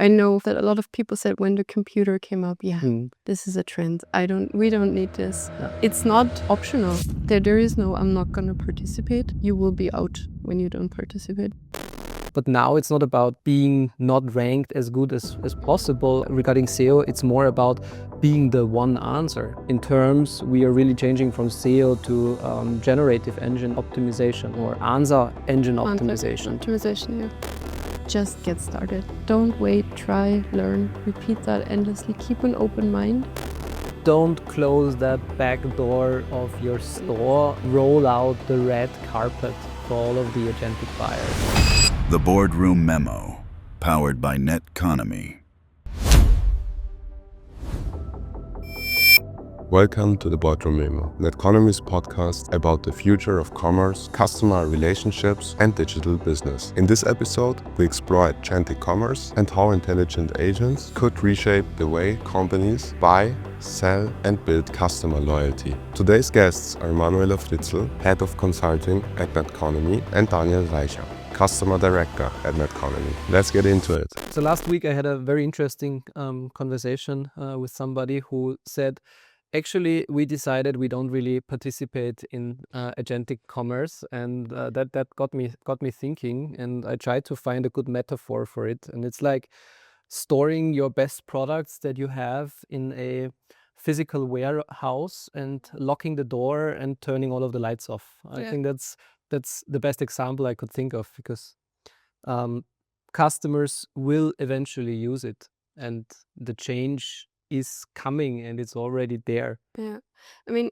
I know that a lot of people said when the computer came up, this is a trend. We don't need this. Yeah. It's not optional. There is no, I'm not going to participate. You will be out when you don't participate. But now it's not about being not ranked as good as possible. Regarding SEO, it's more about being the one answer. In terms, we are really changing from SEO to Generative Engine Optimization or answer engine optimization. Optimization, yeah. Just get started. Don't wait, try, learn, repeat that endlessly. Keep an open mind. Don't close that back door of your store. Roll out the red carpet for all of the agentic buyers. The Boardroom Memo, powered by Netconomy. Welcome to the Boardroom Memo, Netconomy's podcast about the future of commerce, customer relationships, and digital business. In this episode, we explore agentic commerce and how intelligent agents could reshape the way companies buy, sell, and build customer loyalty. Today's guests are Manuela Fritzl, Head of Consulting at Netconomy, and Daniel Reicher, Customer Director at Netconomy. Let's get into it. So last week I had a very interesting conversation with somebody who said, actually, we decided we don't really participate in agentic commerce, and that got me thinking. And I tried to find a good metaphor for it. And it's like storing your best products that you have in a physical warehouse and locking the door and turning all of the lights off. I think that's the best example I could think of, because customers will eventually use it, and the change is coming and it's already there. Yeah, I mean,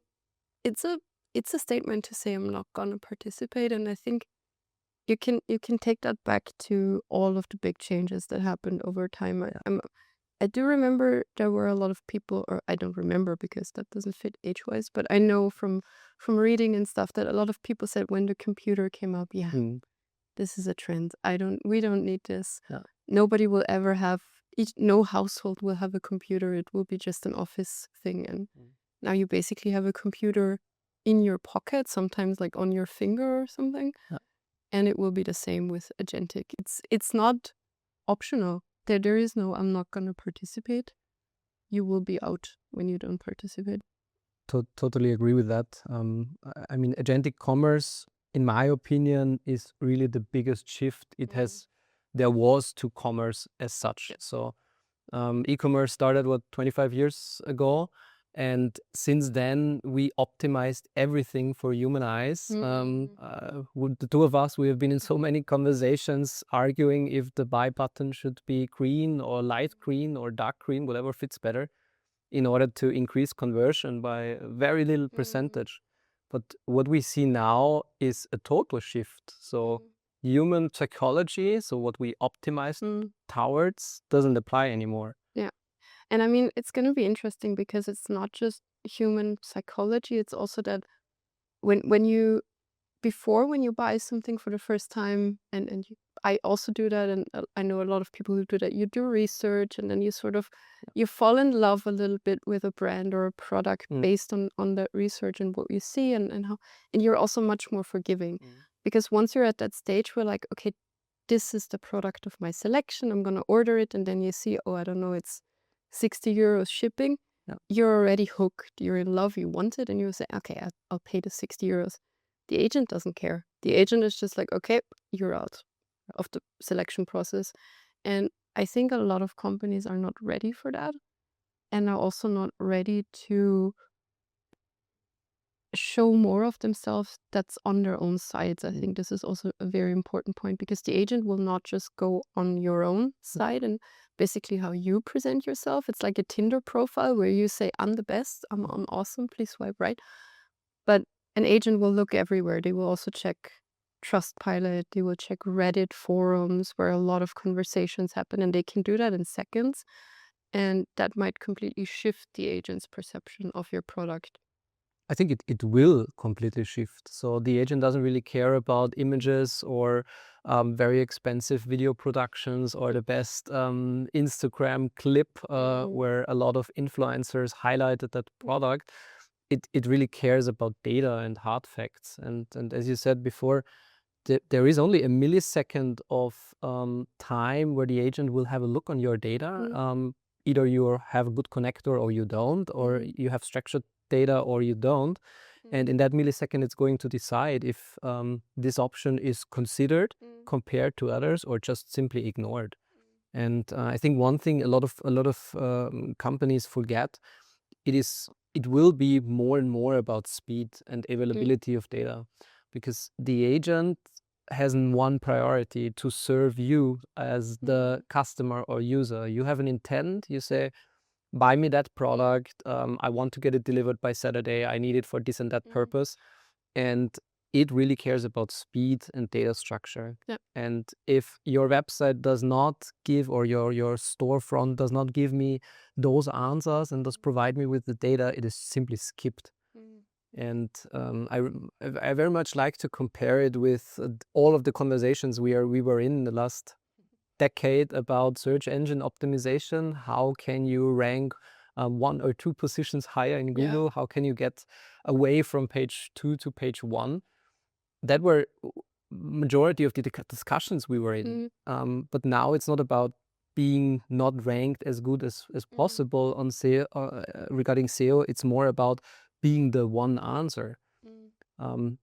it's a statement to say I'm not gonna participate, and I think you can take that back to all of the big changes that happened over time. I do remember there were a lot of people, or I don't remember because that doesn't fit age-wise, but I know from reading and stuff that a lot of people said when the computer came up, this is a trend. We don't need this. Yeah. Nobody will ever have. No household will have a computer. It will be just an office thing. And now you basically have a computer in your pocket, sometimes like on your finger or something. Yeah. And it will be the same with agentic. It's not optional. There is no, I'm not going to participate. You will be out when you don't participate. Totally agree with that. I mean, agentic commerce, in my opinion, is really the biggest shift there was to commerce as such. So e-commerce started 25 years ago, and since then we optimized everything for human eyes. The two of us, we have been in so many conversations arguing if the buy button should be green or light green or dark green, whatever fits better, in order to increase conversion by a very little percentage. But what we see now is a total shift. So human psychology, so what we optimize towards, doesn't apply anymore. Yeah. And I mean, it's going to be interesting because it's not just human psychology. It's also that when you buy something for the first time, and I also do that, and I know a lot of people who do that. You do research, and then you fall in love a little bit with a brand or a product based on that research and what you see, and how, and you're also much more forgiving. Because once you're at that stage where like, okay, this is the product of my selection, I'm going to order it. And then you see, oh, I don't know, it's 60 euros shipping. Yeah. You're already hooked. You're in love. You want it. And you say, okay, I'll pay the 60 euros. The agent doesn't care. The agent is just like, okay, you're out of the selection process. And I think a lot of companies are not ready for that, and are also not ready to show more of themselves that's on their own sides. I think this is also a very important point, because the agent will not just go on your own side and basically how you present yourself. It's like a Tinder profile where you say, I'm the best, I'm awesome, please swipe right. But an agent will look everywhere. They will also check Trustpilot, they will check Reddit forums where a lot of conversations happen, and they can do that in seconds. And that might completely shift the agent's perception of your product. I think it will completely shift. So the agent doesn't really care about images or very expensive video productions or the best Instagram clip where a lot of influencers highlighted that product. It really cares about data and hard facts. And as you said before, there is only a millisecond of time where the agent will have a look on your data. Either you have a good connector or you don't, or you have structured data or you don't. And in that millisecond, it's going to decide if this option is considered compared to others or just simply ignored. And I think one thing a lot of companies forget, it will be more and more about speed and availability of data, because the agent has one priority: to serve you as the customer or user. You have an intent, you say, buy me that product, I want to get it delivered by Saturday, I need it for this and that purpose. And it really cares about speed and data structure. Yep. And if your website does not give, or your storefront does not give me those answers and does provide me with the data, it is simply skipped. And I very much like to compare it with all of the conversations we were in the last decade about search engine optimization. How can you rank 1 or 2 positions higher in Google? Yeah. How can you get away from page 2 to page 1? That were majority of the discussions we were in. But now it's not about being not ranked as good as possible on SEO, regarding SEO. It's more about being the one answer.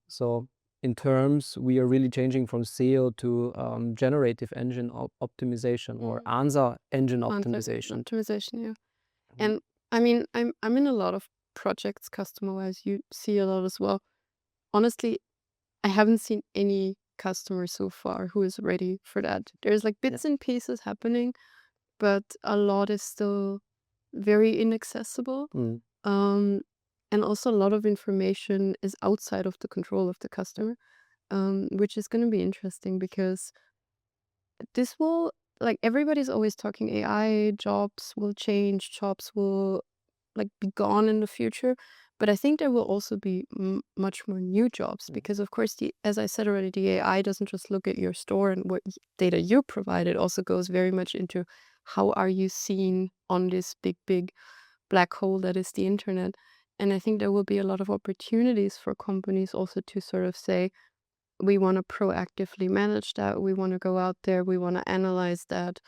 So in terms, we are really changing from SEO to generative engine optimization, or answer engine optimization. Yeah. And I mean, I'm in a lot of projects customer-wise. You see a lot as well. Honestly, I haven't seen any customer so far who is ready for that. There's like bits and pieces happening, but a lot is still very inaccessible. And also a lot of information is outside of the control of the customer, which is going to be interesting, because this will, like, everybody's always talking AI, jobs will change, jobs will like be gone in the future. But I think there will also be much more new jobs, because of course, as I said already, the AI doesn't just look at your store and what data you provide. It also goes very much into how are you seen on this big black hole that is the internet. And I think there will be a lot of opportunities for companies also to sort of say, we want to proactively manage that. We want to go out there. We want to analyze that.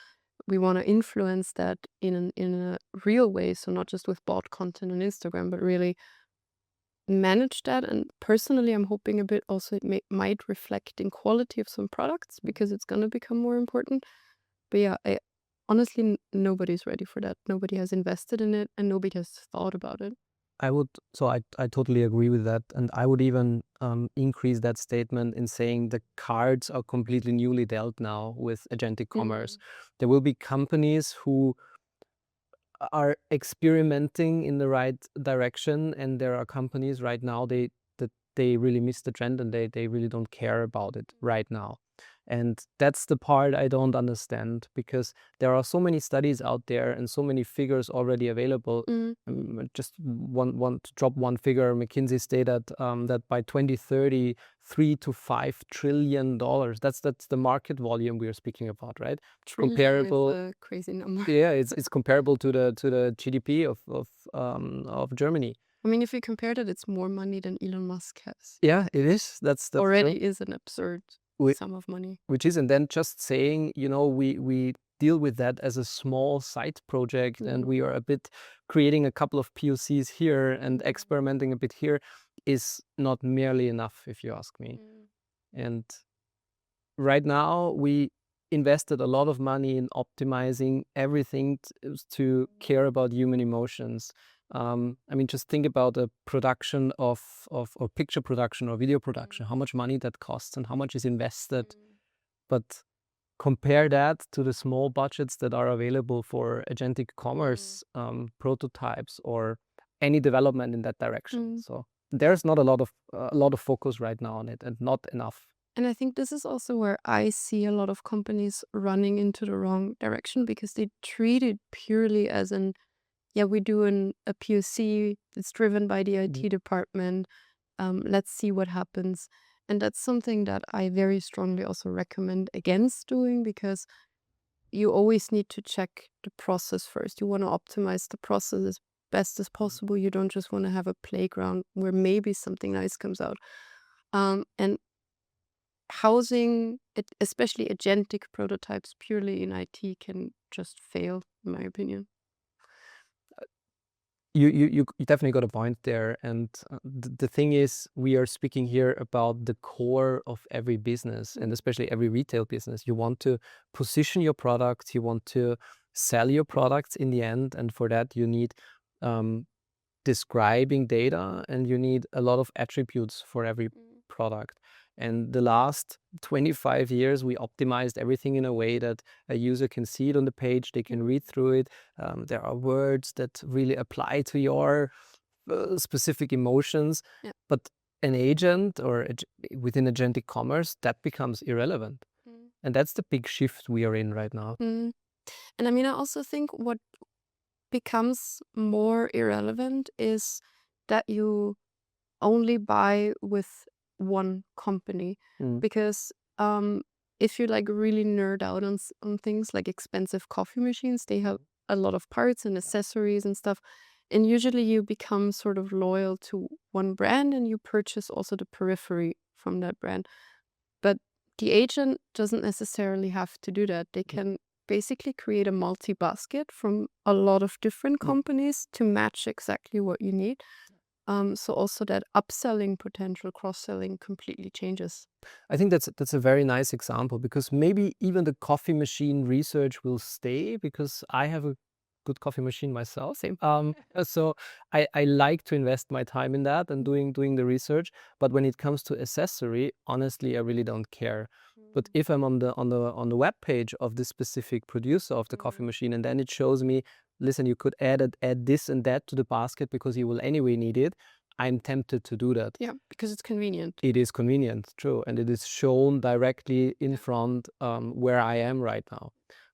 We want to influence that in a real way. So not just with bot content on Instagram, but really manage that. And personally, I'm hoping a bit also it might reflect in quality of some products, because it's going to become more important. But yeah, honestly, nobody's ready for that. Nobody has invested in it, and nobody has thought about it. I totally agree with that. And I would even increase that statement in saying the cards are completely newly dealt now with agentic commerce. There will be companies who are experimenting in the right direction, and there are companies right now that they really miss the trend, and they really don't care about it right now. And that's the part I don't understand, because there are so many studies out there and so many figures already available. Just want to drop one figure. McKinsey stated that by 2030, $3 to $5 trillion. That's the market volume we are speaking about, right? It's comparable. Is a crazy number. Yeah, it's comparable to the GDP of Germany. I mean, if you compare that, it's more money than Elon Musk has. Yeah, it is. That's already true. Is an absurd sum of money. Which is, and then just saying, we deal with that as a small side project, and we are a bit creating a couple of POCs here and experimenting a bit here, is not merely enough, if you ask me. And right now, we invested a lot of money in optimizing everything to care about human emotions. I mean, just think about a production or picture production or video production, how much money that costs and how much is invested. But compare that to the small budgets that are available for agentic commerce prototypes or any development in that direction. So there's not a lot of focus right now on it, and not enough. And I think this is also where I see a lot of companies running into the wrong direction, because they treat it purely as we do a POC, it's driven by the IT department. Let's see what happens. And that's something that I very strongly also recommend against doing, because you always need to check the process first. You want to optimize the process as best as possible. You don't just want to have a playground where maybe something nice comes out. And housing it, especially agentic prototypes purely in IT can just fail, in my opinion. You definitely got a point there. And the thing is, we are speaking here about the core of every business, and especially every retail business. You want to position your products, you want to sell your products in the end, and for that you need describing data, and you need a lot of attributes for every product. And the last 25 years, we optimized everything in a way that a user can see it on the page, they can read through it. There are words that really apply to your specific emotions. Yeah. But an agent or within agentic commerce, that becomes irrelevant. And that's the big shift we are in right now. And I mean, I also think what becomes more irrelevant is that you only buy with one company, because if you like really nerd out on things like expensive coffee machines, they have a lot of parts and accessories and stuff, and usually you become sort of loyal to one brand and you purchase also the periphery from that brand. But the agent doesn't necessarily have to do that. They can basically create a multi-basket from a lot of different companies to match exactly what you need. So also that upselling potential, cross-selling completely changes. I think that's a very nice example, because maybe even the coffee machine research will stay, because I have a good coffee machine myself. Same. So I like to invest my time in that and doing the research. But when it comes to accessory, honestly, I really don't care. But if I'm on the web page of this specific producer of the coffee machine, and then it shows me, listen, you could add this and that to the basket because you will anyway need it, I'm tempted to do that. Yeah, because it's convenient. It is convenient, true, and it is shown directly in front where I am right now.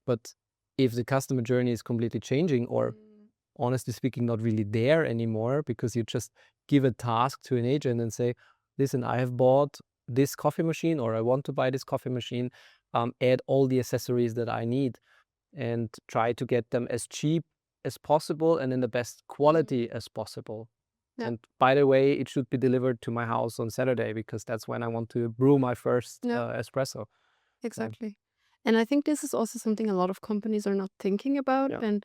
But if the customer journey is completely changing, or honestly speaking, not really there anymore, because you just give a task to an agent and say, listen, I have bought this coffee machine, or I want to buy this coffee machine, add all the accessories that I need, and try to get them as cheap as possible and in the best quality as possible. Yeah. And by the way, it should be delivered to my house on Saturday, because that's when I want to brew my first espresso. Exactly. And I think this is also something a lot of companies are not thinking about. Yeah. And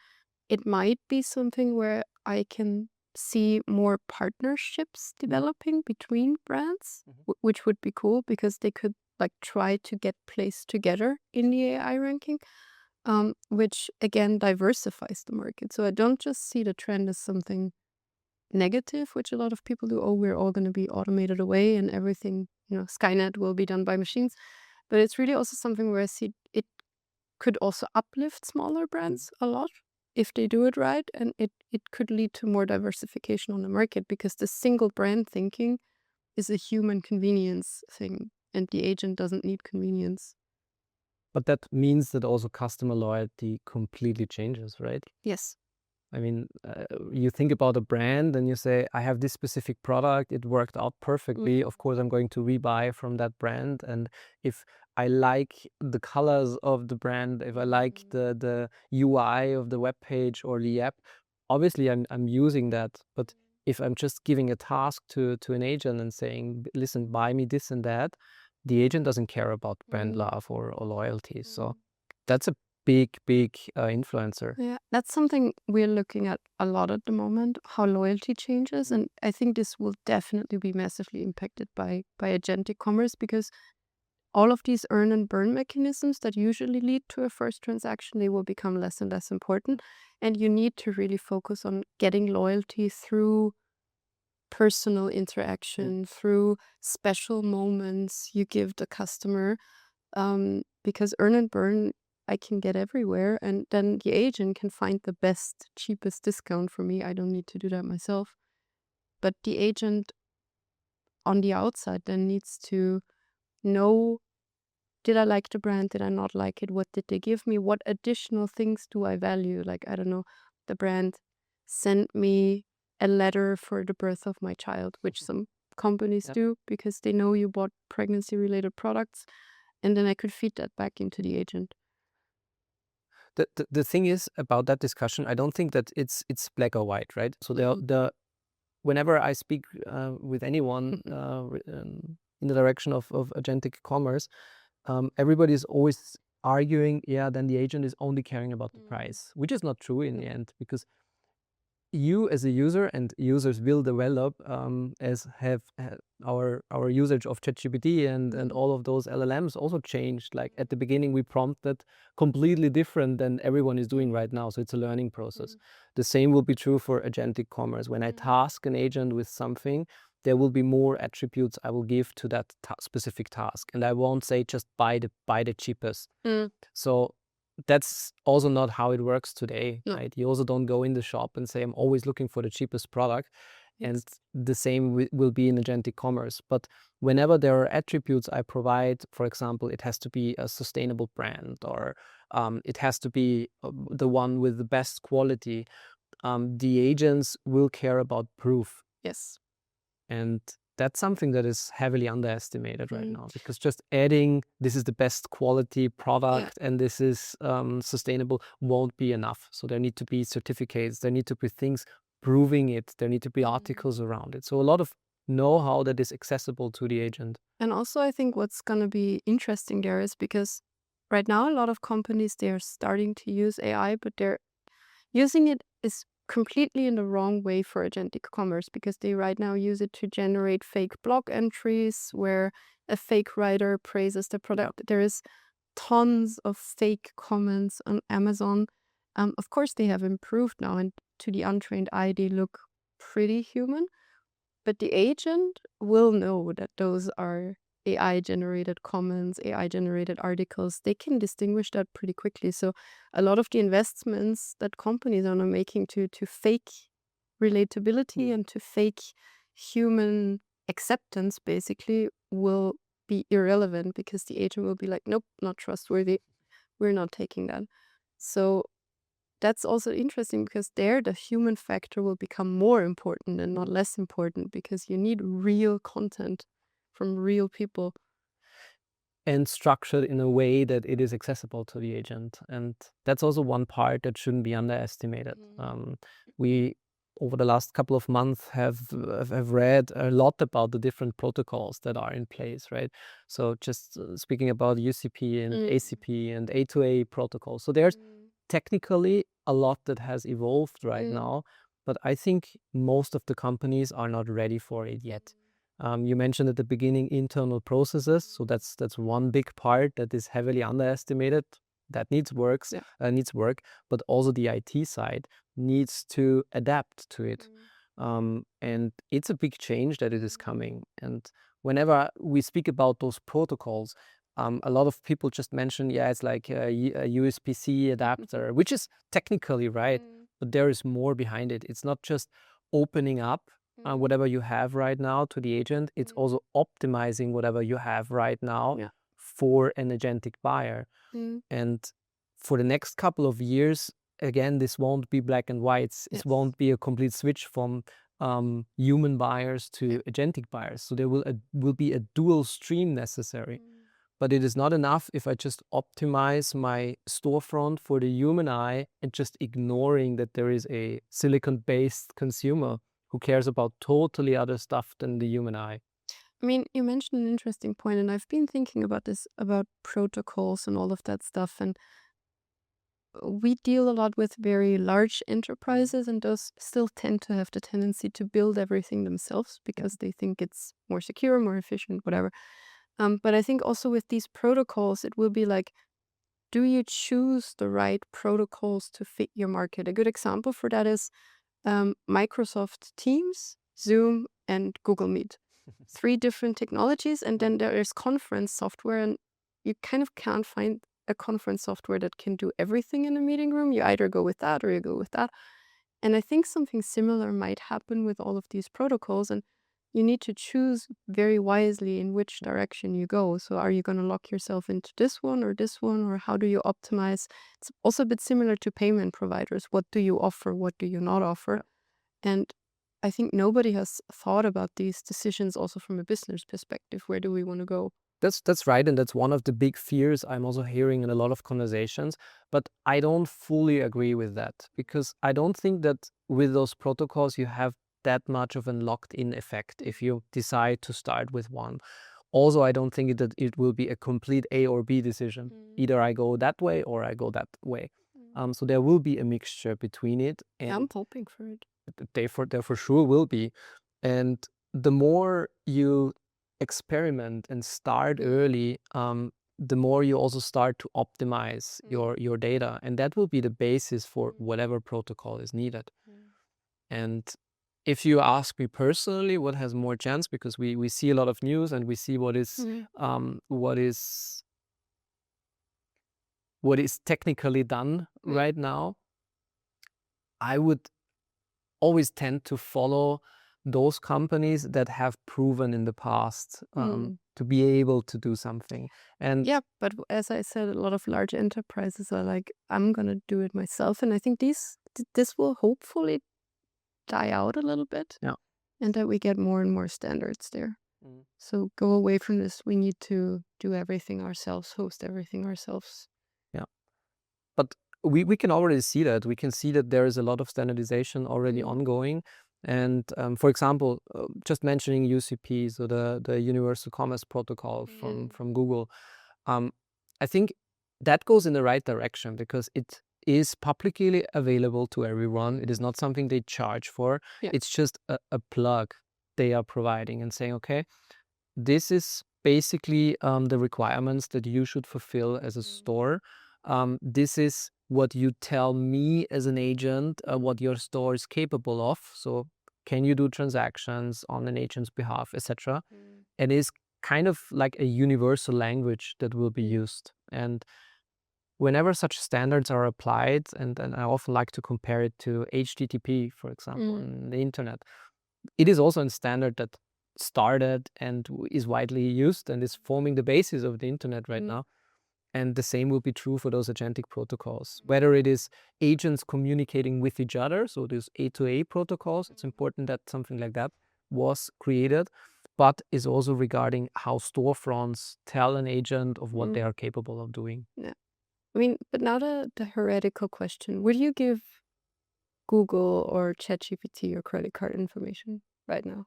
it might be something where I can see more partnerships developing between brands, which would be cool, because they could like try to get placed together in the AI ranking, which again diversifies the market. So I don't just see the trend as something negative, which a lot of people do. Oh, we're all going to be automated away and everything, Skynet will be done by machines. But it's really also something where I see it could also uplift smaller brands a lot if they do it right. And it could lead to more diversification on the market, because the single brand thinking is a human convenience thing, and the agent doesn't need convenience. But that means that also customer loyalty completely changes, right? Yes. I mean, you think about a brand and you say, I have this specific product, it worked out perfectly. Of course, I'm going to rebuy from that brand. And if I like the colors of the brand, if I like the UI of the web page or the app, obviously I'm using that. But if I'm just giving a task to an agent and saying, listen, buy me this and that, the agent doesn't care about brand love or loyalty. So that's a big influencer. Yeah, that's something we're looking at a lot at the moment, how loyalty changes. And I think this will definitely be massively impacted by agentic commerce, because all of these earn and burn mechanisms that usually lead to a first transaction, they will become less and less important. And you need to really focus on getting loyalty through personal interaction, through special moments you give the customer, because earn and burn I can get everywhere, and then the agent can find the best, cheapest discount for me. I don't need to do that myself. But the agent on the outside then needs to know, did I like the brand? Did I not like it? What did they give me? What additional things do I value? Like, I don't know, the brand sent me a letter for the birth of my child, which some companies do, because they know you bought pregnancy-related products, and then I could feed that back into the agent. The thing is about that discussion, I don't think that it's black or white, right? So whenever I speak with anyone in the direction of agentic commerce, everybody is always arguing, then the agent is only caring about the price, which is not true in the end, because you as a user, and users will develop as have our usage of ChatGPT and all of those LLMs also changed. Like at the beginning, we prompted completely different than everyone is doing right now. So it's a learning process. The same will be true for agentic commerce. When I task an agent with something, there will be more attributes I will give to that specific task, and I won't say just buy the cheapest. So that's also not how it works today, right? You also don't go in the shop and say, I'm always looking for the cheapest product. And the same will be in agentic commerce. But whenever there are attributes I provide, for example, it has to be a sustainable brand, or it has to be the one with the best quality, the agents will care about proof. Yes. And that's something that is heavily underestimated right now, because just adding this is the best quality product and this is sustainable won't be enough. So there need to be certificates, there need to be things proving it, there need to be articles around it. So a lot of know-how that is accessible to the agent. And also I think what's going to be interesting there is because right now a lot of companies, they're starting to use AI, but they're using it is completely in the wrong way for agentic commerce, because they right now use it to generate fake blog entries where a fake writer praises the product. There is tons of fake comments on Amazon. Of course, they have improved now, and to the untrained eye, they look pretty human. But the agent will know that those are AI-generated comments, AI-generated articles. They can distinguish that pretty quickly. So a lot of the investments that companies are now making to fake relatability and to fake human acceptance basically will be irrelevant, because the agent will be like, nope, not trustworthy. We're not taking that. So that's also interesting, because there the human factor will become more important and not less important, because you need real content from real people. And structured in a way that it is accessible to the agent. And that's also one part that shouldn't be underestimated. We, over the last couple of months, have read a lot about the different protocols that are in place, right? So just speaking about UCP and ACP and A2A protocols. So there's technically a lot that has evolved right now, but I think most of the companies are not ready for it yet. You mentioned at the beginning internal processes, so that's one big part that is heavily underestimated. That needs work, but also the IT side needs to adapt to it. And it's a big change that it is coming. And whenever we speak about those protocols, a lot of people just mention, it's like a USB-C adapter, which is technically right, but there is more behind it. It's not just opening up whatever you have right now to the agent. It's also optimizing whatever you have right now for an agentic buyer. And for the next couple of years, again, this won't be black and white. It won't be a complete switch from human buyers to agentic buyers. So there will be a dual stream necessary. But it is not enough if I just optimize my storefront for the human eye and just ignoring that there is a silicon-based consumer who cares about totally other stuff than the human eye. I mean, you mentioned an interesting point, and I've been thinking about this, about protocols and all of that stuff. And we deal a lot with very large enterprises, and those still tend to have the tendency to build everything themselves because they think it's more secure, more efficient, whatever. But I think also with these protocols, it will be like, do you choose the right protocols to fit your market? A good example for that is Microsoft Teams, Zoom, and Google Meet. 3 different technologies, and then there is conference software, and you kind of can't find a conference software that can do everything in a meeting room. You either go with that or you go with that. And I think something similar might happen with all of these protocols, and you need to choose very wisely in which direction you go. So are you going to lock yourself into this one, or how do you optimize? It's also a bit similar to payment providers. What do you offer? What do you not offer? And I think nobody has thought about these decisions also from a business perspective. Where do we want to go? That's right, and that's one of the big fears I'm also hearing in a lot of conversations, but I don't fully agree with that, because I don't think that with those protocols you have that much of a locked-in effect if you decide to start with one. Also, I don't think that it will be a complete A or B decision. Either I go that way or I go that way. So there will be a mixture between it, and I'm hoping for it. there for sure will be. And the more you experiment and start early, the more you also start to optimize your data, and that will be the basis for whatever protocol is needed. And if you ask me personally, what has more chance, because we see a lot of news and we see what is technically done right now, I would always tend to follow those companies that have proven in the past to be able to do something. And yeah, but as I said, a lot of large enterprises are like, I'm gonna do it myself, and I think this will hopefully die out a little bit. Yeah. And that we get more and more standards there. So go away from this. We need to do everything ourselves, host everything ourselves. Yeah. But we can already see that. We can see that there is a lot of standardization already ongoing. And for example, just mentioning UCP, so the Universal Commerce Protocol from Google, I think that goes in the right direction because it is publicly available to everyone. It is not something they charge for. Yeah. It's just a plug they are providing and saying, okay, this is basically the requirements that you should fulfill as a store. This is what you tell me as an agent, what your store is capable of. So can you do transactions on an agent's behalf, etc. And it's kind of like a universal language that will be used. And whenever such standards are applied, and I often like to compare it to HTTP, for example, on the internet, it is also a standard that started and is widely used and is forming the basis of the internet right now. And the same will be true for those agentic protocols. Whether it is agents communicating with each other, so these A2A protocols, it's important that something like that was created, but is also regarding how storefronts tell an agent of what they are capable of doing. Yeah. I mean, but now the heretical question, would you give Google or ChatGPT your credit card information right now?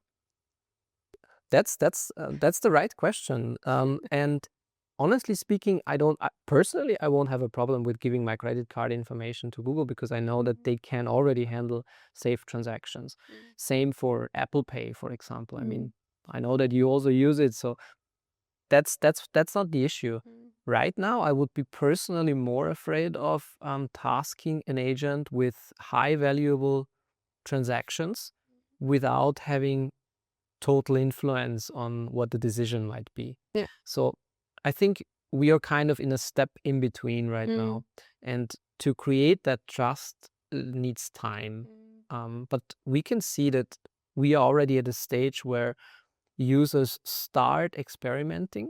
That's the right question. And honestly speaking, personally, I won't have a problem with giving my credit card information to Google because I know that they can already handle safe transactions. Same for Apple Pay, for example. I mean, I know that you also use it, so that's not the issue. Right now, I would be personally more afraid of tasking an agent with high valuable transactions without having total influence on what the decision might be. Yeah. So I think we are kind of in a step in between right now. And to create that trust needs time. But we can see that we are already at a stage where users start experimenting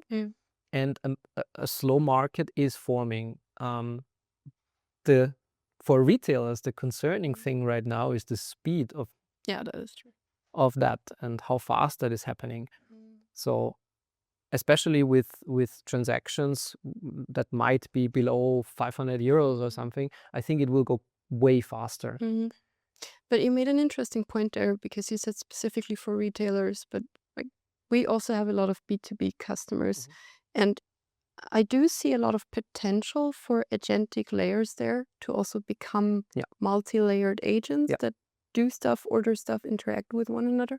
and a slow market is forming. For retailers, the concerning thing right now is the speed of that is true. Of that and how fast that is happening. So especially with transactions that might be below 500 euros or something, I think it will go way faster. But you made an interesting point there because you said specifically for retailers, but like we also have a lot of B2B customers. And I do see a lot of potential for agentic layers there to also become multi-layered agents that do stuff, order stuff, interact with one another.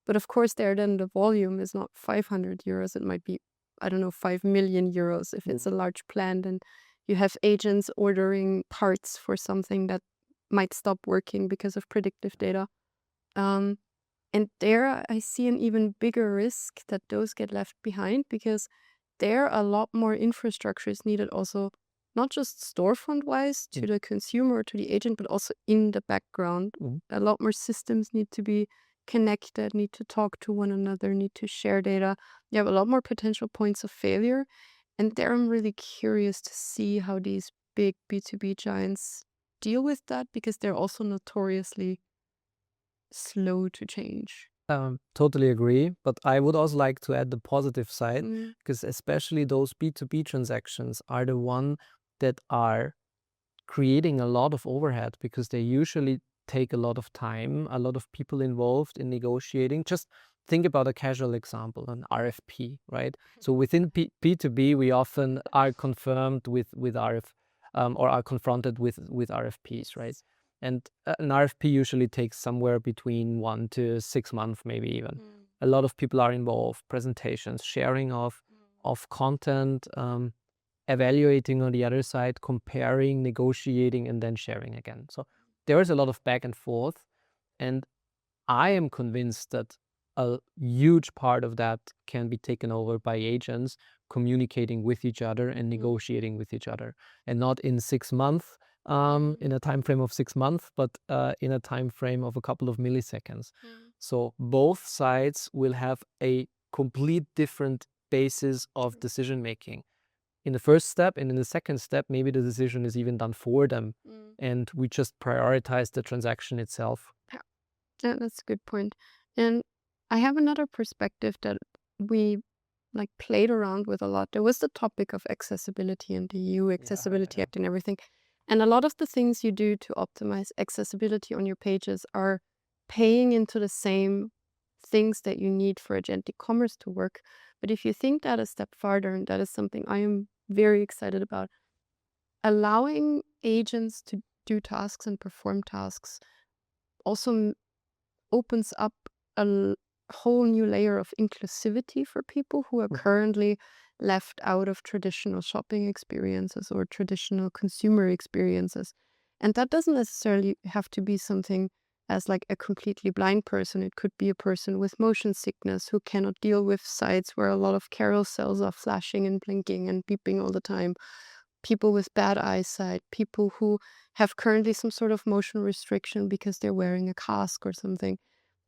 But of course, there then the volume is not 500 euros. It might be, I don't know, 5 million euros if it's a large plant and you have agents ordering parts for something that might stop working because of predictive data. And there I see an even bigger risk that those get left behind because there a lot more infrastructure is needed also, not just storefront wise to the consumer or to the agent, but also in the background. A lot more systems need to be connected, need to talk to one another, need to share data. You have a lot more potential points of failure. And there I'm really curious to see how these big B2B giants deal with that because they're also notoriously slow to change. Totally agree. But I would also like to add the positive side because especially those B2B transactions are the one that are creating a lot of overhead because they usually take a lot of time, a lot of people involved in negotiating. Just think about a casual example, an RFP, right? So within B2B, we often are confirmed with or are confronted with RFPs, right? And an RFP usually takes somewhere between 1 to 6 months, maybe even. A lot of people are involved, presentations, sharing of content, evaluating on the other side, comparing, negotiating, and then sharing again. So there is a lot of back and forth. And I am convinced that a huge part of that can be taken over by agents communicating with each other and negotiating with each other, and not in 6 months, in a time frame of 6 months, but in a time frame of a couple of milliseconds. So both sides will have a complete different basis of decision making. In the first step and in the second step, maybe the decision is even done for them, and we just prioritize the transaction itself. Yeah, that's a good point. And I have another perspective that we like played around with a lot. There was the topic of accessibility and the EU Accessibility Act and everything. And a lot of the things you do to optimize accessibility on your pages are paying into the same things that you need for agentic commerce to work. But if you think that a step farther, and that is something I am very excited about, allowing agents to do tasks and perform tasks also opens up a whole new layer of inclusivity for people who are currently left out of traditional shopping experiences or traditional consumer experiences. And that doesn't necessarily have to be something as like a completely blind person. It could be a person with motion sickness who cannot deal with sites where a lot of carousels are flashing and blinking and beeping all the time. People with bad eyesight, people who have currently some sort of motion restriction because they're wearing a cask or something.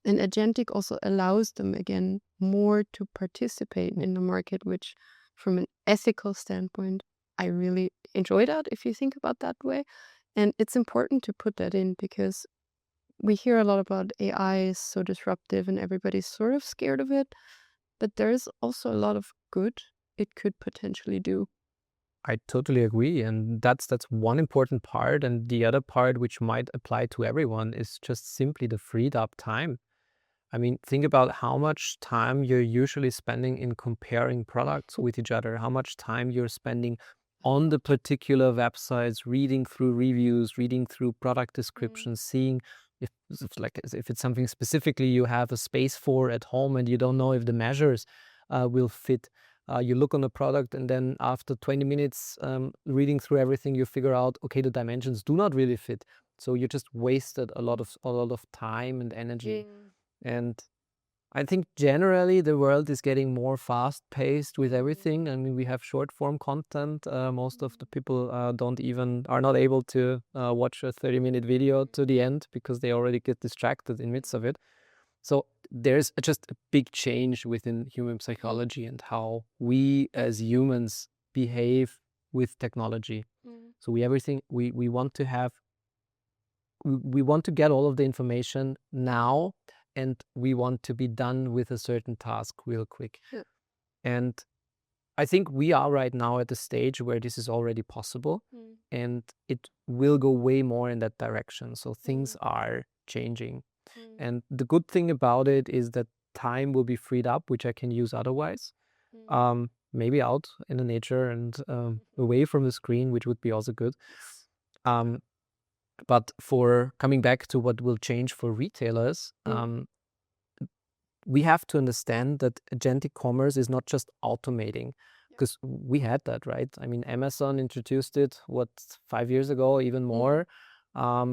And Agentic also allows them, again, more to participate in the market, which from an ethical standpoint, I really enjoy that if you think about that way. And it's important to put that in because we hear a lot about AI is so disruptive and everybody's sort of scared of it. But there's also a lot of good it could potentially do. I totally agree. And that's one important part. And the other part, which might apply to everyone, is just simply the freed up time. I mean, think about how much time you're usually spending in comparing products with each other, how much time you're spending on the particular websites, reading through reviews, reading through product descriptions, seeing if it's something specifically you have a space for at home and you don't know if the measures will fit. You look on a product and then after 20 minutes reading through everything, you figure out, okay, the dimensions do not really fit. So you just wasted a lot of time and energy. And I think generally the world is getting more fast-paced with everything. I mean, we have short-form content. Most of the people are not able to watch a 30-minute video to the end because they already get distracted in midst of it. So there's just a big change within human psychology and how we as humans behave with technology. So we want to have, we want to get all of the information now, and we want to be done with a certain task real quick. Yeah. And I think we are right now at the stage where this is already possible, and it will go way more in that direction. So things are changing. And the good thing about it is that time will be freed up, which I can use otherwise. Maybe out in the nature and away from the screen, which would be also good. But for coming back to what will change for retailers, we have to understand that agentic commerce is not just automating, because we had that, right? I mean, Amazon introduced it, 5 years ago, even more,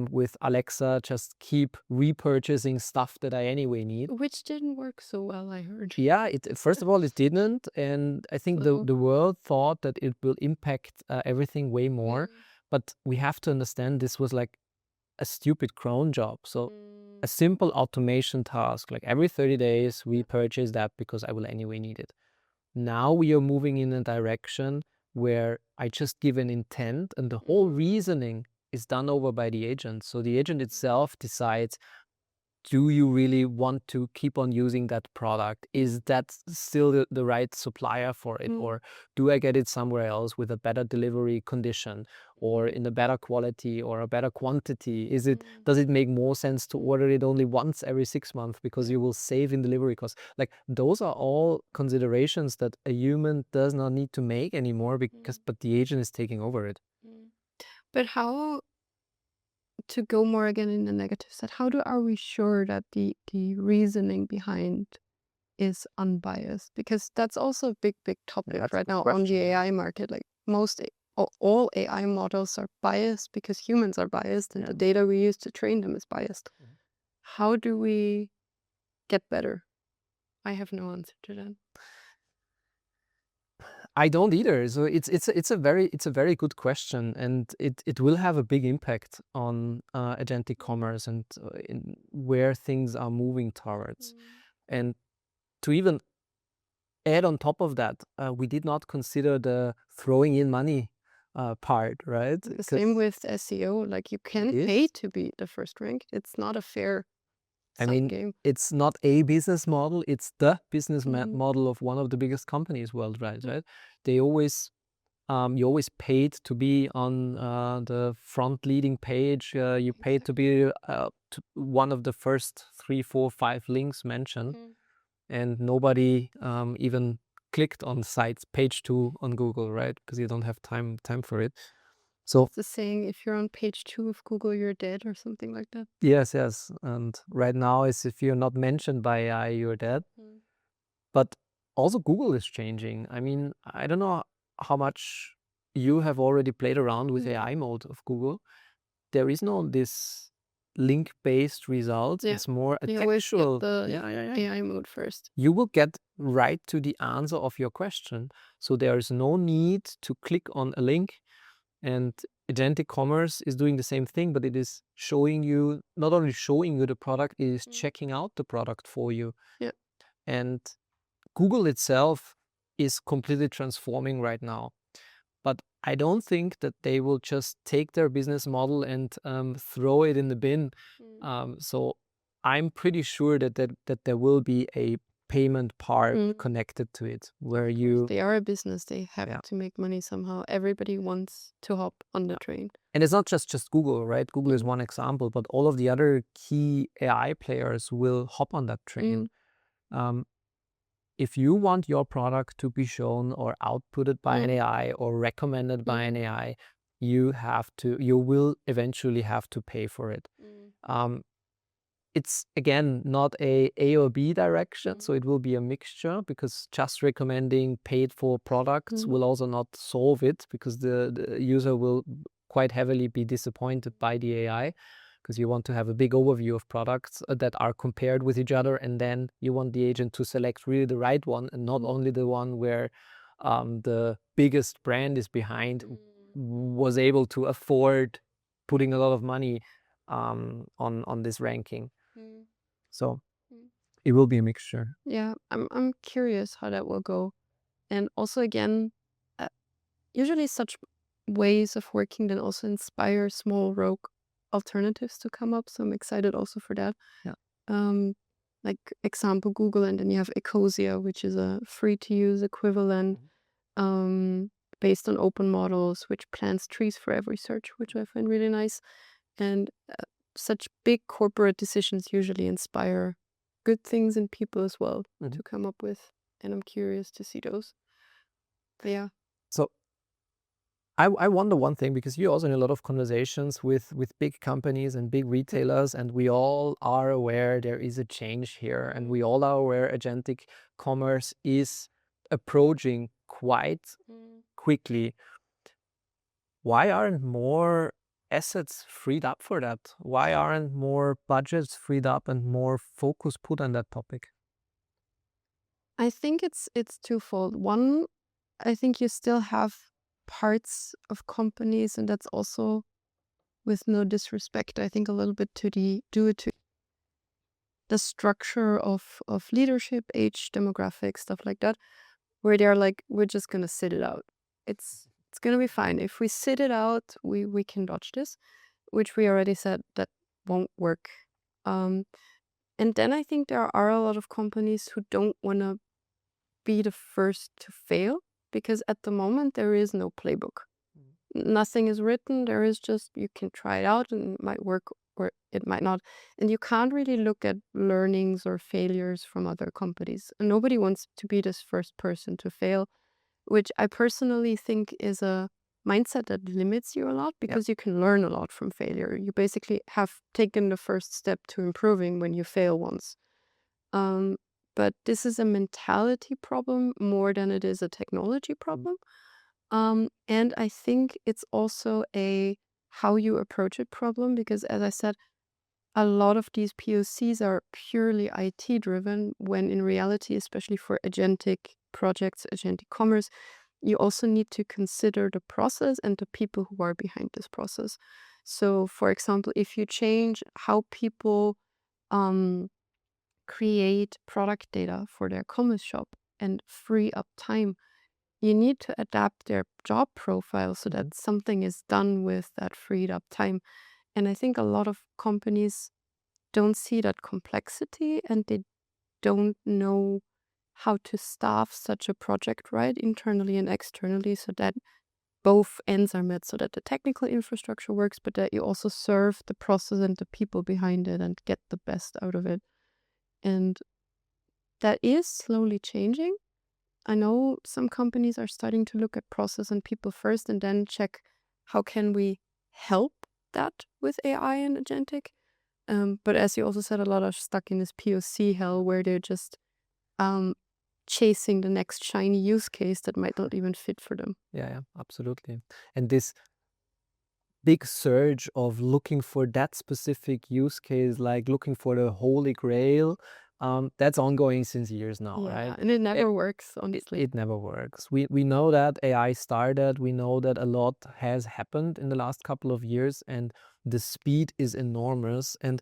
with Alexa, just keep repurchasing stuff that I anyway need. Which didn't work so well, I heard. Yeah, first of all, it didn't. And I think the world thought that it will impact everything way more. But we have to understand this was like a stupid cron job. So a simple automation task, like every 30 days, we purchase that because I will anyway need it. Now we are moving in a direction where I just give an intent and the whole reasoning is done over by the agent. So the agent itself decides, do you really want to keep on using that product? Is that still the right supplier for it? Or do I get it somewhere else with a better delivery condition or in a better quality or a better quantity? Does it make more sense to order it only once every 6 months because you will save in delivery costs? Like, those are all considerations that a human does not need to make anymore but the agent is taking over it. But how, to go more again in the negative side, are we sure that the reasoning behind is unbiased? Because that's also a big topic That's a right good now on the question. AI market. Like all AI models are biased because humans are biased and the data we use to train them is biased. How do we get better? I have no answer to that. I don't either. So it's a very good question, and it will have a big impact on agentic commerce and in where things are moving towards. And to even add on top of that, we did not consider the throwing in money part, right? The same with SEO. Like, you can pay to be the first ranked. It's not a fair game. It's not a business model, it's the business model of one of the biggest companies worldwide, right? They always, you always paid to be on the front leading page. You paid to be one of the first 3, 4, 5 links mentioned, and nobody even clicked on sites page 2 on Google, right? Because you don't have time for it. So it's the saying, if you're on page 2 of Google, you're dead, or something like that. Yes. And right now is if you're not mentioned by AI, you're dead. But also Google is changing. I mean, I don't know how much you have already played around with AI mode of Google. There is no this link-based result. It's more a You always get textual. the AI mode first. You will get right to the answer of your question. So there is no need to click on a link. And agentic commerce is doing the same thing, but it is showing you, not only showing you the product, it is checking out the product for you. Yeah. And Google itself is completely transforming right now. But I don't think that they will just take their business model and throw it in the bin. So I'm pretty sure that there will be a payment part connected to it, where they are a business. They have to make money somehow. Everybody wants to hop on the train. And it's not just Google, right? Google is one example, but all of the other key AI players will hop on that train. If you want your product to be shown or outputted by an AI or recommended by an AI, you will eventually have to pay for it. It's, again, not A or B direction, so it will be a mixture, because just recommending paid for products will also not solve it, because the user will quite heavily be disappointed by the AI, because you want to have a big overview of products that are compared with each other, and then you want the agent to select really the right one and not only the one where the biggest brand is behind, was able to afford putting a lot of money on this ranking. So it will be a mixture. Yeah, I'm curious how that will go. And also, again, usually such ways of working then also inspire small rogue alternatives to come up. So I'm excited also for that. Yeah. Like, example, Google, and then you have Ecosia, which is a free-to-use equivalent based on open models, which plants trees for every search, which I find really nice. And such big corporate decisions usually inspire good things in people as well to come up with. And I'm curious to see those. But yeah. So I wonder one thing, because you're also in a lot of conversations with big companies and big retailers, and we all are aware there is a change here, and we all are aware agentic commerce is approaching quite quickly. Why aren't more assets freed up for that? Why aren't more budgets freed up and more focus put on that topic? I think it's twofold. One, I think you still have parts of companies, and that's also, with no disrespect, I think a little bit to the structure of leadership, age, demographics, stuff like that, where they're like, we're just gonna sit it out. It's gonna be fine. If we sit it out, we can dodge this, which we already said that won't work. And then I think there are a lot of companies who don't want to be the first to fail, because at the moment there is no playbook. Nothing is written. There is just, you can try it out and it might work or it might not. And you can't really look at learnings or failures from other companies. And nobody wants to be this first person to fail, which I personally think is a mindset that limits you a lot, because you can learn a lot from failure. You basically have taken the first step to improving when you fail once. But this is a mentality problem more than it is a technology problem. And I think it's also a how you approach it problem, because as I said, a lot of these POCs are purely IT driven, when in reality, especially for agentic projects, agentic commerce, you also need to consider the process and the people who are behind this process. So, for example, if you change how people create product data for their commerce shop and free up time, you need to adapt their job profile so that something is done with that freed up time. And I think a lot of companies don't see that complexity, and they don't know how to staff such a project right internally and externally, so that both ends are met, so that the technical infrastructure works, but that you also serve the process and the people behind it and get the best out of it. And that is slowly changing. I know some companies are starting to look at process and people first and then check how can we help that with AI and agentic. But as you also said, a lot are stuck in this POC hell where they're just chasing the next shiny use case that might not even fit for them. Yeah, absolutely. And this big surge of looking for that specific use case, like looking for the holy grail, that's ongoing since years now, right? And it never works, honestly. It never works. We know that AI started. We know that a lot has happened in the last couple of years, and the speed is enormous. And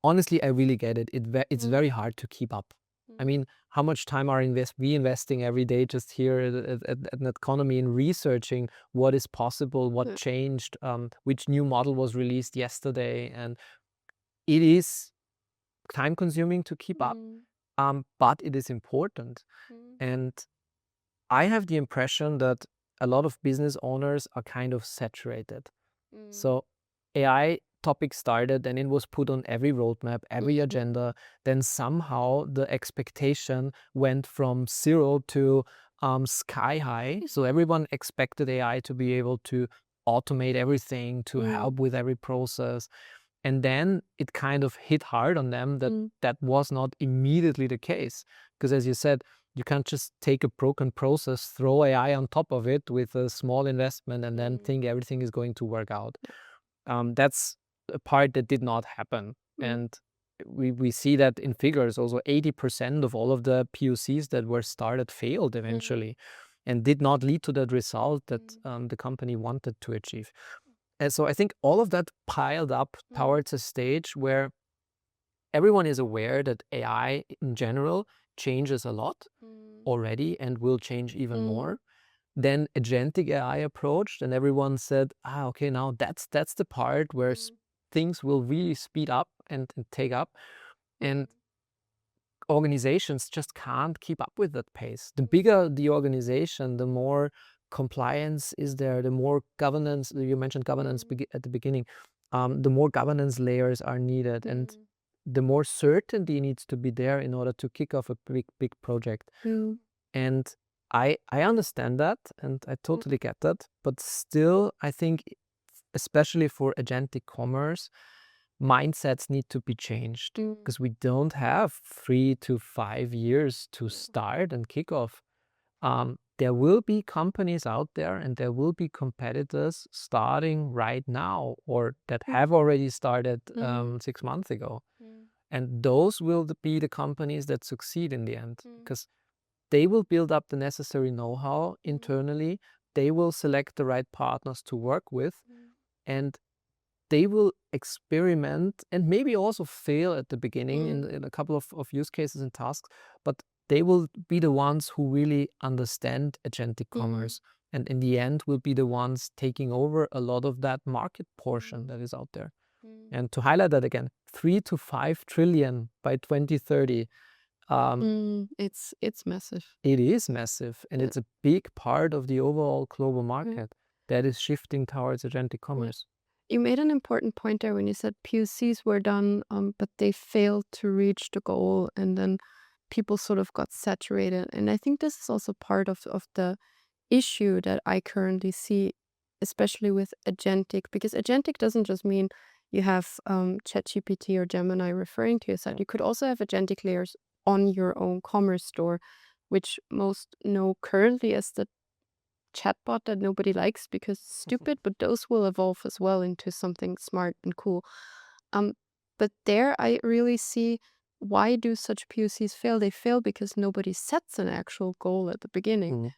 honestly, I really get it. It's very hard to keep up. I mean, how much time are we investing every day just here at an economy in researching what is possible, what changed, which new model was released yesterday, and it is time consuming to keep up, but it is important. And I have the impression that a lot of business owners are kind of saturated. So AI topic started and it was put on every roadmap, every agenda. Then somehow the expectation went from 0 to sky high. So everyone expected AI to be able to automate everything, to help with every process. And then it kind of hit hard on them that that was not immediately the case. Because as you said, you can't just take a broken process, throw AI on top of it with a small investment, and then think everything is going to work out. That's a part that did not happen. And we see that in figures. Also, 80% of all of the POCs that were started failed eventually and did not lead to that result that the company wanted to achieve. And so I think all of that piled up towards a stage where everyone is aware that AI in general changes a lot already and will change even more. Then agentic AI approached and everyone said, okay, now that's the part where things will really speed up and take up. And organizations just can't keep up with that pace. The bigger the organization, the more compliance is there, the more governance. You mentioned governance at the beginning. The more governance layers are needed, and the more certainty needs to be there in order to kick off a big project. And I understand that, and I totally get that. But still, I think, especially for agentic commerce, mindsets need to be changed, because we don't have 3 to 5 years to start and kick off. There will be companies out there and there will be competitors starting right now or that have already started 6 months ago. And those will be the companies that succeed in the end, because they will build up the necessary know-how internally. They will select the right partners to work with, and they will experiment and maybe also fail at the beginning in a couple of use cases and tasks, but they will be the ones who really understand agentic commerce. And in the end will be the ones taking over a lot of that market portion that is out there. And to highlight that again, 3 to 5 trillion by 2030. It's massive. It is massive, and Yeah. it's a big part of the overall global market that is shifting towards agentic commerce. You made an important point there when you said POCs were done, but they failed to reach the goal, and then people sort of got saturated. And I think this is also part of the issue that I currently see, especially with agentic, because agentic doesn't just mean you have ChatGPT or Gemini referring to your site. You could also have agentic layers on your own commerce store, which most know currently as the chatbot that nobody likes because it's stupid, but those will evolve as well into something smart and cool. But there I really see, why do such POCs fail? They fail because nobody sets an actual goal at the beginning.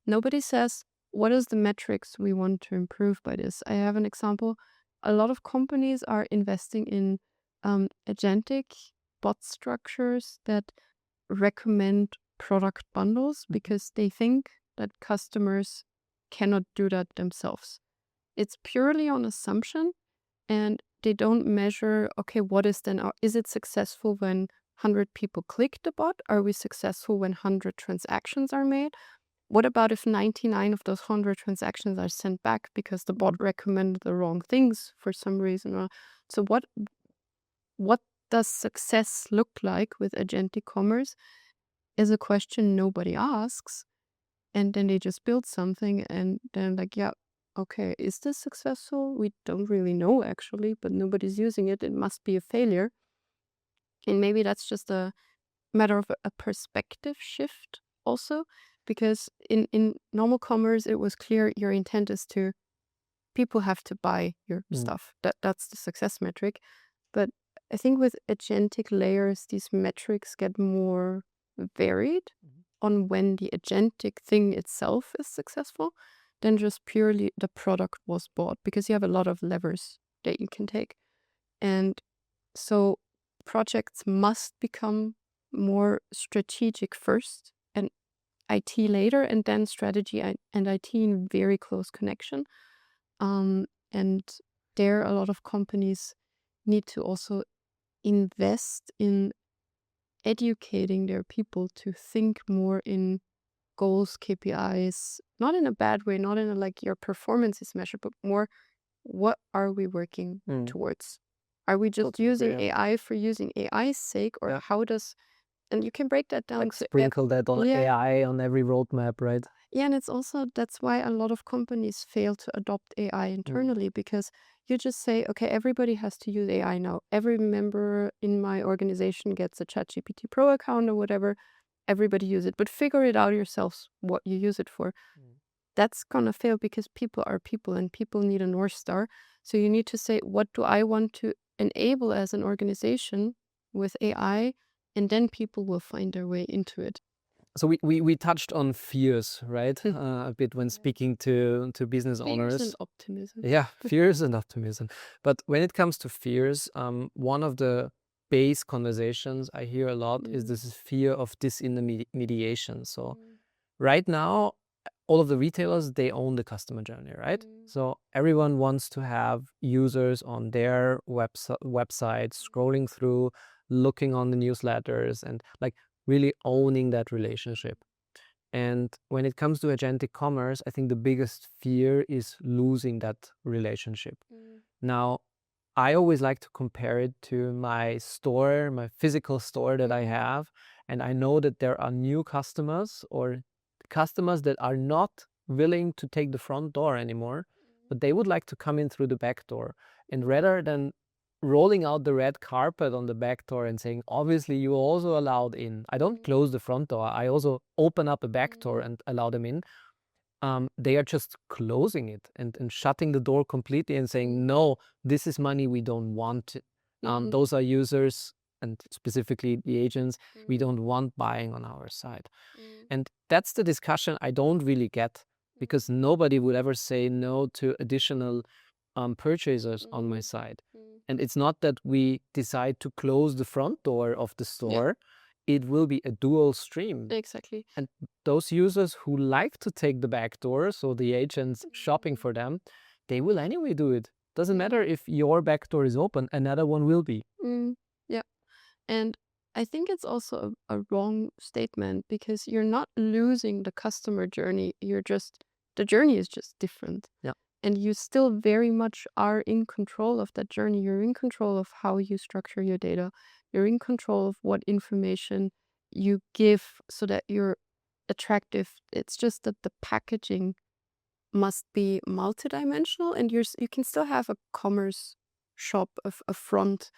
Nobody says, what is the metrics we want to improve by this? I have an example. A lot of companies are investing in agentic bot structures that recommend product bundles because they think that customers cannot do that themselves. It's purely on assumption, and they don't measure, okay, what is then, is it successful when 100 people click the bot? Are we successful when 100 transactions are made? What about if 99 of those 100 transactions are sent back because the bot recommended the wrong things for some reason? So what does success look like with agentic commerce is a question nobody asks. And then they just build something and then like, yeah, okay, is this successful? We don't really know actually, but nobody's using it. It must be a failure. And maybe that's just a matter of a perspective shift also, because in normal commerce, it was clear your intent is to, people have to buy your stuff. That's the success metric. But I think with agentic layers, these metrics get more varied on when the agentic thing itself is successful than just purely the product was bought, because you have a lot of levers that you can take. And so projects must become more strategic first and IT later, and then strategy and IT in very close connection. And there a lot of companies need to also invest in educating their people to think more in goals, KPIs, not in a bad way, not in a like your performance is measured, but more, what are we working towards? Are we just using AI for using AI's sake, or how does, and you can break that down. Like sprinkle that on AI on every roadmap, right? Yeah, and it's also, that's why a lot of companies fail to adopt AI internally, because you just say, okay, everybody has to use AI now. Every member in my organization gets a ChatGPT Pro account or whatever. Everybody use it, but figure it out yourselves what you use it for. That's gonna fail because people are people and people need a North Star. So you need to say, what do I want to enable as an organization with AI? And then people will find their way into it. So we touched on fears, right? A bit when speaking to business owners. Fears and optimism. Yeah, fears and optimism. But when it comes to fears, one of the base conversations I hear a lot is this fear of disintermediation. So right now, all of the retailers, they own the customer journey, right? So everyone wants to have users on their website, scrolling through, looking on the newsletters, and like really owning that relationship. And when it comes to agentic commerce, I think the biggest fear is losing that relationship. Now, I always like to compare it to my store, my physical store that I have. And I know that there are new customers or customers that are not willing to take the front door anymore, but they would like to come in through the back door. And rather than rolling out the red carpet on the back door and saying, obviously you also allowed in, I don't close the front door, I also open up a back door and allow them in. They are just closing it and shutting the door completely and saying, no, this is money we don't want. Those are users, and specifically the agents, we don't want buying on our side. And that's the discussion I don't really get, because nobody would ever say no to additional purchasers on my side. And it's not that we decide to close the front door of the store. It will be a dual stream. Exactly. And those users who like to take the back door, so the agents shopping for them, they will anyway do it. Doesn't matter if your backdoor is open, another one will be. Yeah. And I think it's also a wrong statement, because you're not losing the customer journey. The journey is just different. Yeah. And you still very much are in control of that journey. You're in control of how you structure your data. You're in control of what information you give so that you're attractive. It's just that the packaging must be multidimensional, and you can still have a commerce shop, a front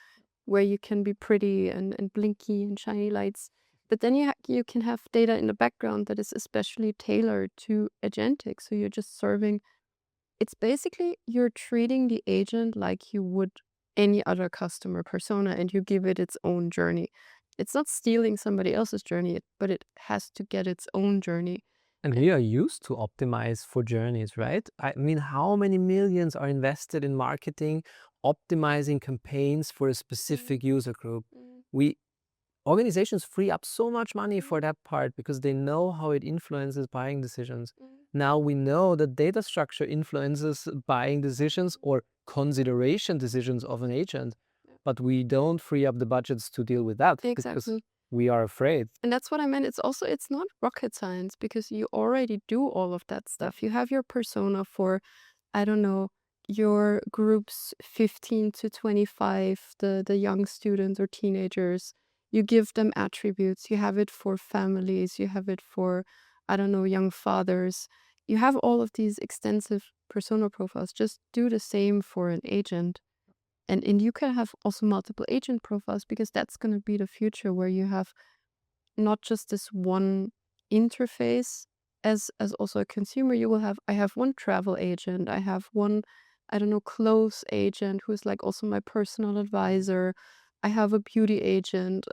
where you can be pretty and blinky and shiny lights. But then you can have data in the background that is especially tailored to agentic. So you're just serving. It's basically you're treating the agent like you would any other customer persona, and you give it its own journey. It's not stealing somebody else's journey, but it has to get its own journey. And we are used to optimize for journeys, right? I mean, how many millions are invested in marketing, optimizing campaigns for a specific user group? Organizations free up so much money for that part because they know how it influences buying decisions. Now we know that data structure influences buying decisions or consideration decisions of an agent, but we don't free up the budgets to deal with that because Exactly. we are afraid. And that's what I meant. It's not rocket science, because you already do all of that stuff. You have your persona for, I don't know, your groups 15 to 25, the young students or teenagers. You give them attributes. You have it for families. You have it for, I don't know, young fathers. You have all of these extensive persona profiles. Just do the same for an agent. And you can have also multiple agent profiles, because that's going to be the future, where you have not just this one interface. As also a consumer, I have one travel agent, I have one, I don't know, clothes agent who's like also my personal advisor, I have a beauty agent,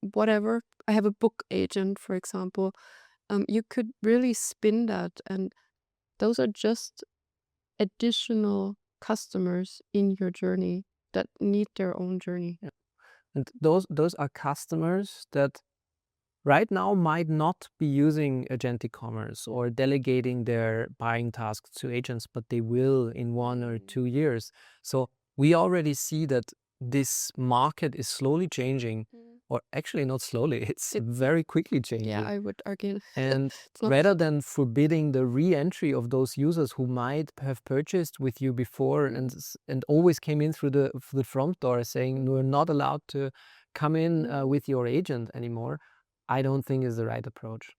whatever, I have a book agent, for example. You could really spin that, and those are just additional customers in your journey that need their own journey. Yeah. And those are customers that right now might not be using agentic commerce or delegating their buying tasks to agents, but they will in 1 or 2 years. So we already see that this market is slowly changing, or actually not slowly, it's very quickly changing. Yeah, I would argue. And rather than forbidding the re-entry of those users who might have purchased with you before and always came in through the front door saying we're not allowed to come in with your agent anymore, I don't think is the right approach.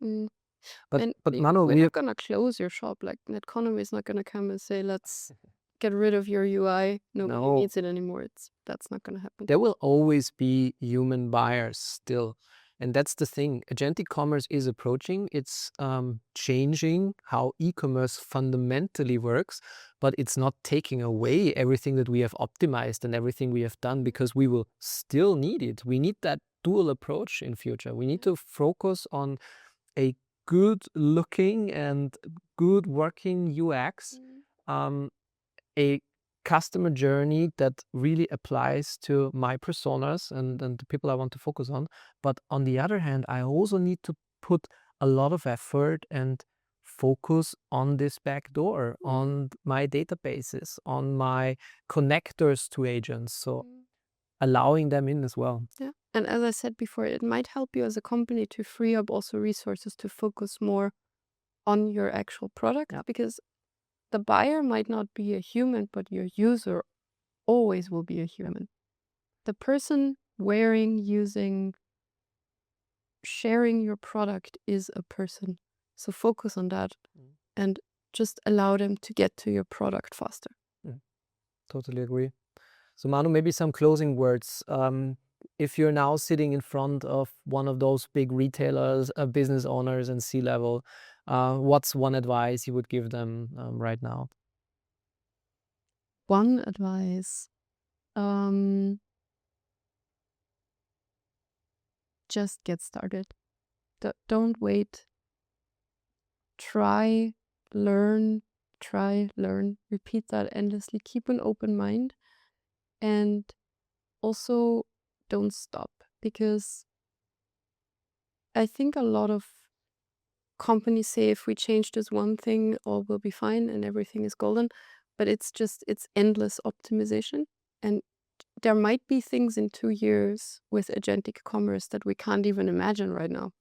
But Manu, we're not gonna close your shop. Like, Netconomy is not gonna come and say, let's get rid of your UI. Nobody needs it anymore. That's not gonna happen. There will always be human buyers still. And that's the thing. Agentic commerce is approaching. It's changing how e-commerce fundamentally works, but it's not taking away everything that we have optimized and everything we have done, because we will still need it. We need that dual approach in future. We need to focus on a good looking and good working UX, a customer journey that really applies to my personas and the people I want to focus on. But on the other hand, I also need to put a lot of effort and focus on this back door, on my databases, on my connectors to agents. So allowing them in as well. Yeah. And as I said before, it might help you as a company to free up also resources to focus more on your actual product, because the buyer might not be a human, but your user always will be a human. The person wearing, using, sharing your product is a person. So focus on that and just allow them to get to your product faster. Totally agree. So Manu, maybe some closing words. If you're now sitting in front of one of those big retailers, business owners and C-level, what's one advice you would give them right now? One advice, just get started. Don't wait. Try, learn, repeat that endlessly. Keep an open mind, and also don't stop, because I think a lot of companies say if we change this one thing, all will be fine and everything is golden. but it's endless optimization. And there might be things in 2 years with agentic commerce that we can't even imagine right now.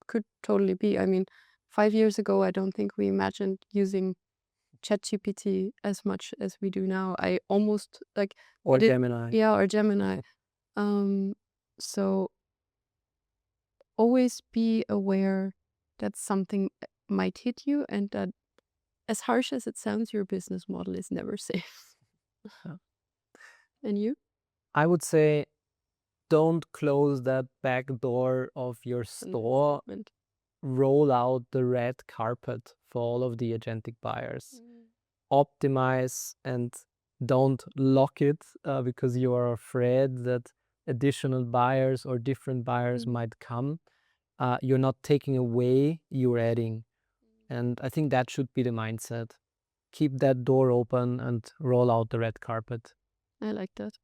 Could totally be. I mean, 5 years ago, I don't think we imagined using ChatGPT as much as we do now. I almost like Or did- Gemini. Yeah, or Gemini. So always be aware that something might hit you, and that, as harsh as it sounds, your business model is never safe. Yeah. And you? I would say don't close that back door of your store. Roll out the red carpet for all of the agentic buyers. Optimize and don't lock it because you are afraid that additional buyers or different buyers might come. You're not taking away, you're adding. And I think that should be the mindset. Keep that door open and roll out the red carpet. I like that.